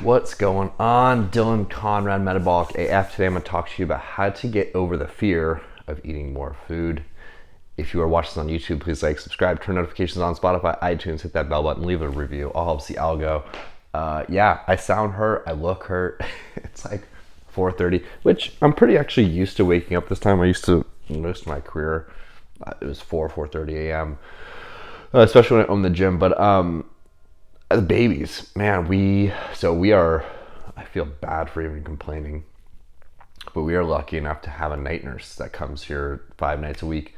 What's going on? Dylan Conrad, Metabolic AF. Today I'm going to talk to you about how to get over the fear of eating more food. If you are watching this on YouTube, please like, subscribe, turn notifications on Spotify, iTunes, hit that bell button, leave a review. All helps the algo. Yeah, I sound hurt. I look hurt. It's like 4:30, which I'm pretty actually used to waking up this time. I used to, most of my career, it was 4:30 a.m., especially when I owned the gym. But the babies, man, we are, I feel bad for even complaining, but we are lucky enough to have a night nurse that comes here 5 nights a week.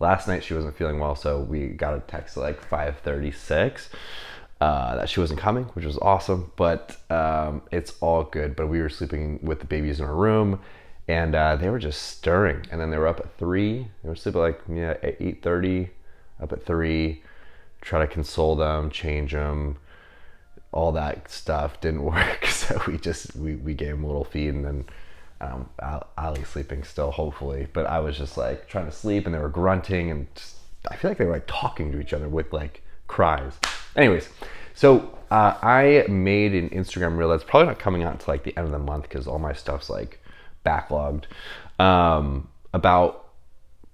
Last night she wasn't feeling well, so we got a text at like 5:36 that she wasn't coming, which was awesome, but it's all good. But we were sleeping with the babies in our room, and they were just stirring, and then they were up at 3. They were sleeping like at 8:30, up at 3, try to console them, change them. All that stuff didn't work, so we gave him a little feed, and then Ali's sleeping still, hopefully. But I was just like trying to sleep, and they were grunting, and I feel like they were like talking to each other with like cries. Anyways, so I made an Instagram reel that's probably not coming out until like the end of the month because all my stuff's like backlogged, about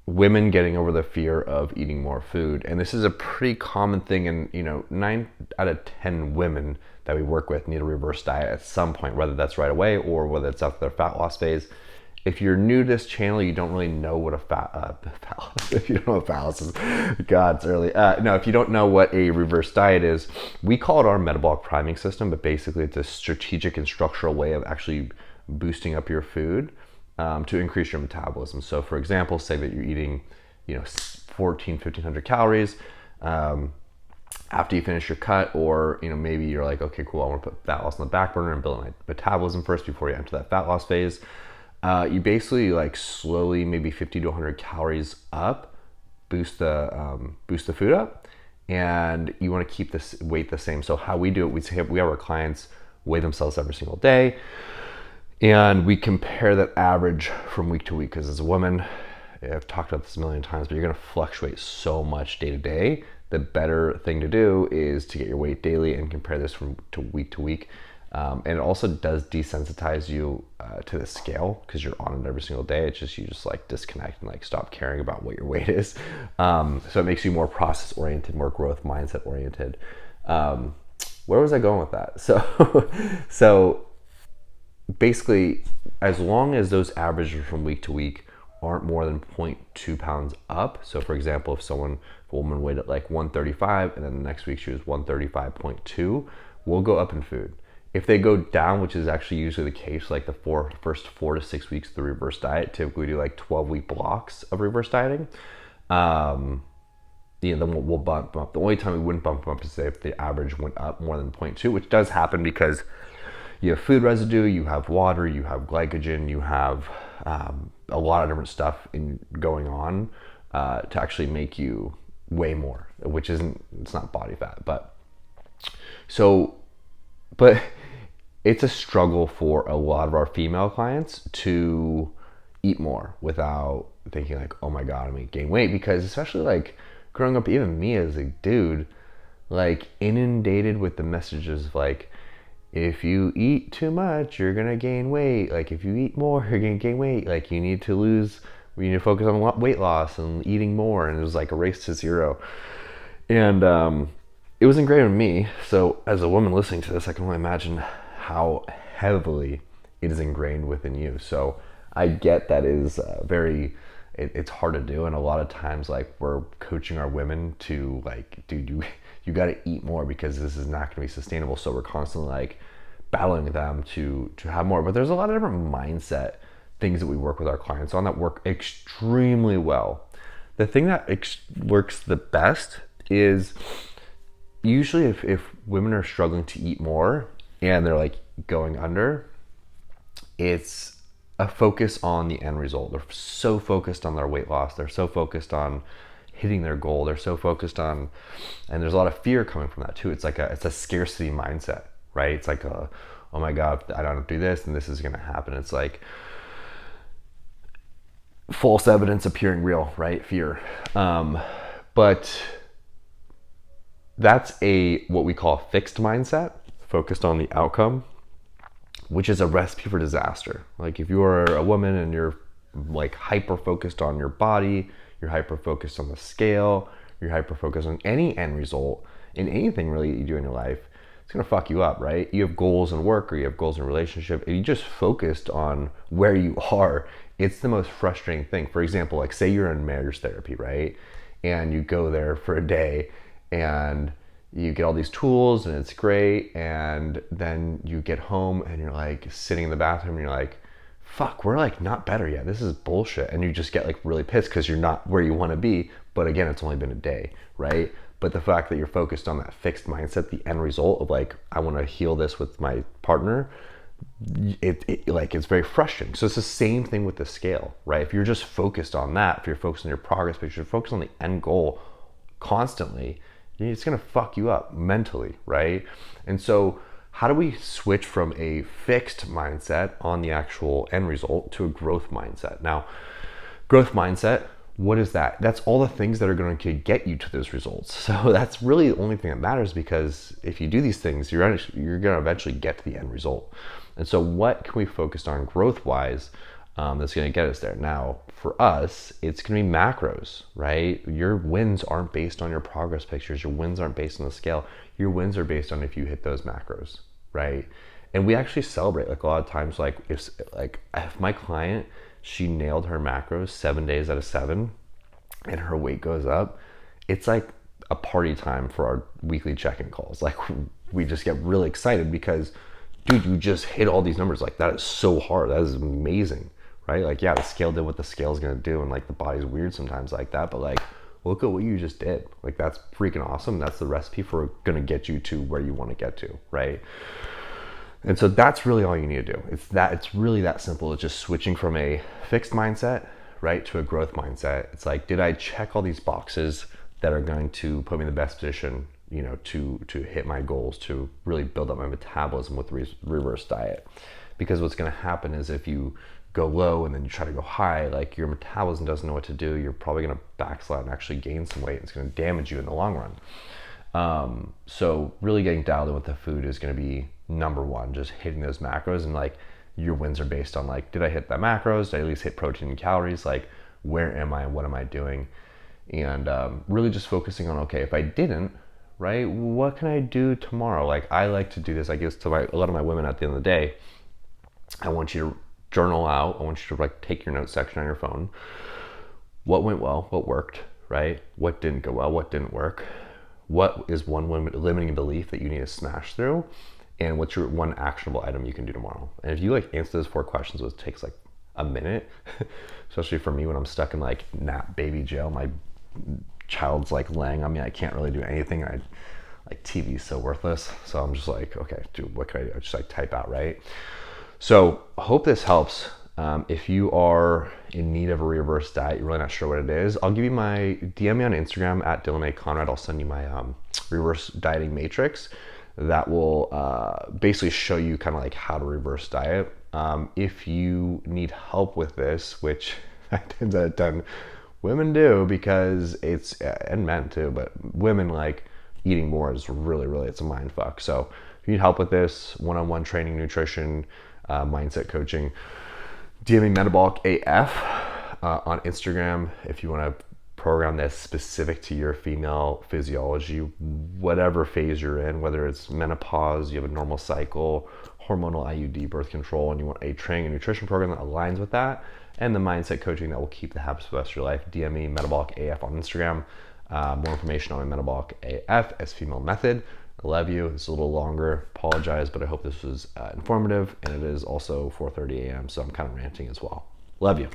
women getting over the fear of eating more food. And this is a pretty common thing, and 9 out of 10 women that we work with need a reverse diet at some point, whether that's right away or whether it's after their fat loss phase. If you're new to this channel, you don't really know what a fat if you don't know what fat loss is, God, it's early. No, if you don't know what a reverse diet is, we call it our metabolic priming system, but basically it's a strategic and structural way of actually boosting up your food to increase your metabolism. So for example, say that you're eating 1,500 calories after you finish your cut, or maybe you're like, okay, cool, I want to put fat loss on the back burner and build my metabolism first before you enter that fat loss phase. You basically like slowly, maybe 50 to 100 calories up, boost the food up, and you want to keep this weight the same. So how we do it, we have our clients weigh themselves every single day, and we compare that average from week to week, because as a woman, I've talked about this a million times, but you're going to fluctuate so much day to day. The better thing to do is to get your weight daily and compare this to week. And it also does desensitize you to the scale, because you're on it every single day. It's just, you just like disconnect and like stop caring about what your weight is. So it makes you more process oriented, more growth mindset oriented. Where was I going with that? So basically, as long as those averages from week to week aren't more than 0.2 pounds up. So for example, if a woman weighed at like 135 and then the next week she was 135.2, we'll go up in food. If they go down, which is actually usually the case, like the first 4 to 6 weeks of the reverse diet, typically we do like 12-week blocks of reverse dieting. Then we'll bump them up. The only time we wouldn't bump them up is if the average went up more than 0.2, which does happen because you have food residue, you have water, you have glycogen, you have a lot of different stuff going on to actually make you weigh more, it's not body fat, but it's a struggle for a lot of our female clients to eat more without thinking like, oh my God, I'm gonna gain weight. Because especially like growing up, even me as a dude, like inundated with the messages of like, if you eat too much, you're gonna gain weight. Like if you eat more, you're gonna gain weight. Like you need to focus on weight loss and eating more. And it was like a race to zero. And it was ingrained in me. So as a woman listening to this, I can only imagine how heavily it is ingrained within you. So I get that is it's hard to do. And a lot of times, like, we're coaching our women to like, dude, you got to eat more because this is not going to be sustainable. So we're constantly like battling them to have more. But there's a lot of different mindset things that we work with our clients on that work extremely well. The thing that works the best is usually if women are struggling to eat more and they're like going under, it's a focus on the end result. They're so focused on their weight loss. They're so focused on hitting their goal. They're so focused on, and there's a lot of fear coming from that too. It's a scarcity mindset, right? It's like oh my God, I don't do this and this is going to happen. It's like false evidence appearing real, right? Fear. But that's what we call a fixed mindset, focused on the outcome. which is a recipe for disaster. Like if you are a woman and you're like hyper focused on your body, you're hyper focused on the scale, you're hyper focused on any end result in anything really that you do in your life, it's gonna fuck you up, right? You have goals in work or you have goals in relationship, and you just focused on where you are, it's the most frustrating thing. For example, like say you're in marriage therapy, right? And you go there for a day and you get all these tools and it's great, and then you get home and you're like sitting in the bathroom and you're like, fuck, we're like not better yet, this is bullshit, and you just get like really pissed because you're not where you want to be. But again, it's only been a day, right? But the fact that you're focused on that fixed mindset, the end result of like, I want to heal this with my partner, it's very frustrating. So it's the same thing with the scale, right? If you're just focused on that, if you're focused on your progress picture, focused on the end goal constantly, it's gonna fuck you up mentally, right? And so how do we switch from a fixed mindset on the actual end result to a growth mindset? Now, growth mindset, what is that? That's all the things that are going to get you to those results. So that's really the only thing that matters, because if you do these things, you're going to eventually get to the end result. And so what can we focus on growth-wise that's going to get us there? Now, for us, it's going to be macros, right? Your wins aren't based on your progress pictures. Your wins aren't based on the scale. Your wins are based on if you hit those macros, right? And we actually celebrate like a lot of times, like if my client, she nailed her macros 7 days out of 7 and her weight goes up, it's like a party time for our weekly check-in calls. Like we just get really excited because, dude, you just hit all these numbers. Like that is so hard. That is amazing, right? Like, yeah, the scale did what the scale is going to do, and like the body's weird sometimes like that, but like look at what you just did. Like that's freaking awesome. That's the recipe for going to get you to where you want to get to, right? And so that's really all you need to do. It's really that simple. It's just switching from a fixed mindset, right, to a growth mindset. It's like, did I check all these boxes that are going to put me in the best position, you know, to hit my goals, to really build up my metabolism with reverse diet? Because what's going to happen is if you go low and then you try to go high, like your metabolism doesn't know what to do. You're probably going to backslide and actually gain some weight. It's going to damage you in the long run. So really getting dialed in with the food is going to be number one, just hitting those macros. And like your wins are based on like, did I hit that macros? Did I at least hit protein and calories? Like where am I? What am I doing? And really just focusing on, okay, if I didn't, right, what can I do tomorrow? Like I like to do this. I give this to a lot of my women at the end of the day. I want you to journal out. I want you to like take your notes section on your phone. What went well? What worked, right? What didn't go well? What didn't work? What is one limiting belief that you need to smash through? And what's your one actionable item you can do tomorrow? And if you like answer those 4 questions, which takes like a minute, especially for me when I'm stuck in like nap baby jail, my child's like laying on me, I can't really do anything. Like TV's so worthless. So I'm just like, okay, dude, what can I do? I just like type out, right? So I hope this helps. If you are in need of a reverse diet, you're really not sure what it is, I'll give you my DM me on Instagram at Dylan A. Conrad. I'll send you my reverse dieting matrix that will basically show you kind of like how to reverse diet. If you need help with this, which 9 times out of 10 women do, because it's, and men too, but women, like eating more is really, it's a mind fuck. So if you need help with this, one-on-one training, nutrition, mindset coaching, DM me Metabolic AF on Instagram if you want to program this specific to your female physiology, whatever phase you're in, whether it's menopause, you have a normal cycle, hormonal IUD, birth control, and you want a training and nutrition program that aligns with that, and the mindset coaching that will keep the habits for the rest of your life. DM me Metabolic AF on Instagram. More information on my Metabolic AF as female method. I love you. It's a little longer. Apologize, but I hope this was informative, and it is also 4:30 a.m., so I'm kind of ranting as well. Love you.